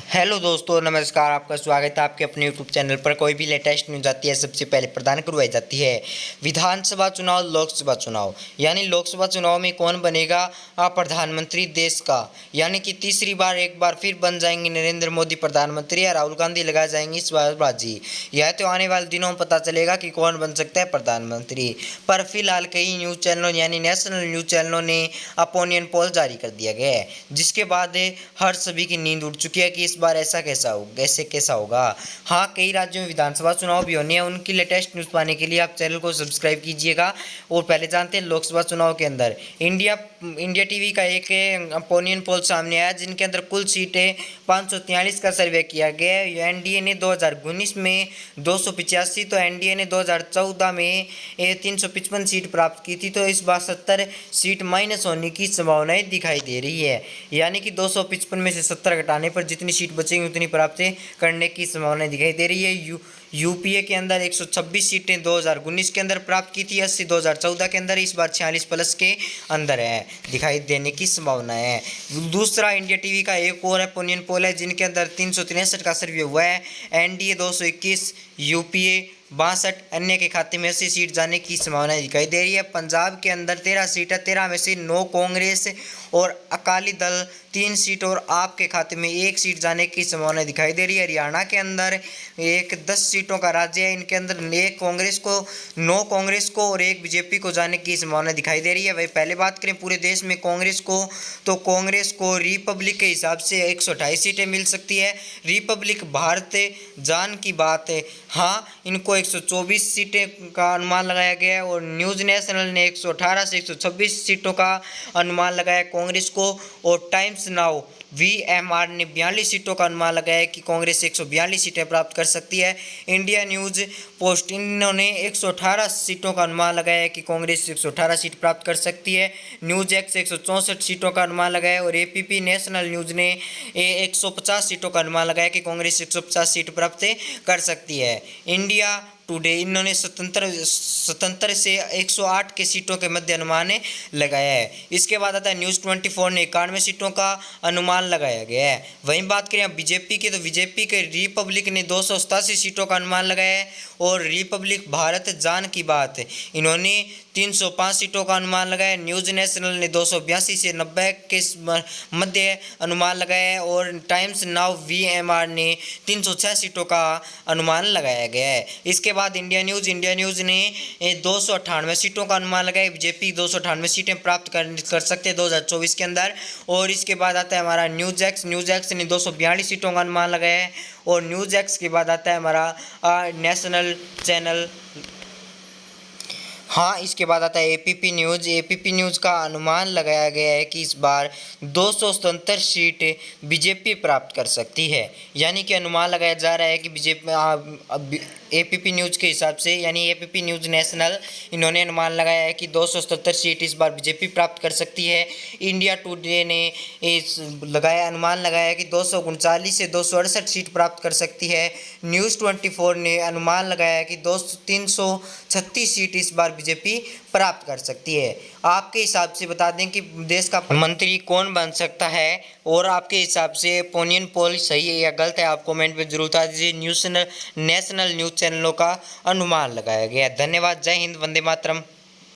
Hello दोस्तों, नमस्कार। आपका स्वागत है आपके अपने यूट्यूब चैनल पर। कोई भी लेटेस्ट न्यूज़ आती है सबसे पहले प्रदान करवाई जाती है। विधानसभा चुनाव, लोकसभा चुनाव, यानी लोकसभा चुनाव में कौन बनेगा प्रधानमंत्री देश का, यानी कि तीसरी बार एक बार फिर बन जाएंगे नरेंद्र मोदी प्रधानमंत्री या राहुल गांधी लगाए जाएंगी इस बार बाजी। यह तो आने वाले दिनों में पता चलेगा कि कौन बन सकता है प्रधानमंत्री। पर फिलहाल कई न्यूज़ चैनलों यानी नेशनल न्यूज़ चैनलों ने ओपिनियन पोल जारी कर दिया गया है, जिसके बाद हर सभी की नींद उड़ चुकी है कि इस बार ऐसा कैसा होगा। हाँ, कई राज्यों में विधानसभा चुनाव भी होने हैं। उनकी लेटेस्ट न्यूज़ पाने के लिए आप चैनल को सब्सक्राइब कीजिएगा। और पहले जानते हैं लोकसभा चुनाव के अंदर इंडिया टीवी का एक ओपिनियन पोल सामने आया, जिनके अंदर कुल सीटें 543 का सर्वे किया गया है। एनडीए ने 2019 में 285, तो एनडीए ने 2014 में 355 सीट प्राप्त की थी। तो इस बार 70 सीट माइनस होने की संभावनाएं दिखाई दे रही है, यानी कि 255 में से 70 घटाने पर जितनी सीट बचेंगी उतनी प्राप्त करने की संभावना दिखाई दे रही है। यूपीए के अंदर 126 सीटें 2019 के अंदर प्राप्त की थी, 80 2014 के अंदर। इस बार 46 प्लस के अंदर है, दिखाई देने की संभावना है। दूसरा इंडिया टीवी का एक और ओपिनियन पोल है, जिनके अंदर 363 का सर्वे हुआ है। एनडीए 221, यूपीए 62, अन्य के खाते में 80 सीट जाने की संभावना दिखाई दे रही है। पंजाब के अंदर 13 सीट है, 13 में से 9 कांग्रेस और अकाली दल 3 सीट और आपके खाते में 1 सीट जाने की संभावना दिखाई दे रही है। हरियाणा के अंदर 10 सीटों का राज्य है, इनके अंदर 1 कांग्रेस को, 9 कांग्रेस को और 1 बीजेपी को जाने की संभावना दिखाई दे रही है। वही पहले बात करें पूरे देश में कांग्रेस को, तो कांग्रेस को रिपब्लिक के हिसाब से 128 सीटें मिल सकती है। रिपब्लिक भारत जान की बात है, हाँ, इनको 124 सीटें का अनुमान लगाया गया है। और न्यूज़ नेशनल ने 118 से 126 सीटों का अनुमान लगाया कांग्रेस को। और टाइम्स नाउ वीएमआर ने 42 सीटों का अनुमान लगाया कि कांग्रेस 142 सीटें प्राप्त कर सकती है। इंडिया न्यूज़ पोस्ट इन्होंने 118 सीटों का अनुमान लगाया कि कांग्रेस 118 सीट प्राप्त कर सकती है। न्यूज़ एक्स 164 सीटों का अनुमान लगाया। और एपीपी नेशनल न्यूज़ ने 150 सीटों का अनुमान लगाया कि कांग्रेस 150 सीट प्राप्त कर सकती है। इंडिया टुडे इन्होंने स्वतंत्र से 108 के सीटों के मध्य अनुमान लगाया है। इसके बाद आता है न्यूज़ 24 ने 91 सीटों का अनुमान लगाया गया है। वहीं बात करें बीजेपी की, तो बीजेपी के रिपब्लिक ने 287 सीटों का अनुमान लगाया है। और रिपब्लिक भारत जान की बात इन्होंने 305 सीटों का अनुमान लगाया। न्यूज़ नेशनल ने 282 से 90 के मध्य अनुमान लगाया है। और टाइम्स नाउ वीएमआर ने 306 सीटों का अनुमान लगाया गया है। इसके बाद इंडिया न्यूज़ ने 298 सीटों का अनुमान लगाया। बीजेपी 298 सीटें प्राप्त कर सकते हैं 2024 के अंदर। और इसके बाद आता है हमारा न्यूज़ एक्स ने 242 सीटों का अनुमान लगाया है। और न्यूज़ एक्स के बाद आता है हमारा नेशनल चैनल, हाँ, इसके बाद आता है एपीपी न्यूज़ का अनुमान लगाया गया है कि इस बार 277 सीट बीजेपी प्राप्त कर सकती है। यानी कि अनुमान लगाया जा रहा है कि बीजेपी एपीपी न्यूज़ के हिसाब से, यानी एपीपी न्यूज़ नेशनल, इन्होंने अनुमान लगाया है कि 277 सीट इस बार बीजेपी प्राप्त कर सकती है। इंडिया टुडे ने अनुमान लगाया कि 239 से 268 सीट प्राप्त कर सकती है। न्यूज़ 24 ने अनुमान लगाया कि 336 सीट इस बार बीजेपी प्राप्त कर सकती है। आपके हिसाब से बता दें कि देश का मंत्री कौन बन सकता है, और आपके हिसाब से ओपिनियन पोल सही है या गलत है, आप कमेंट में जरूर बता दीजिए। नेशनल न्यूज़ चैनलों का अनुमान लगाया गया। धन्यवाद। जय हिंद, वंदे मातरम।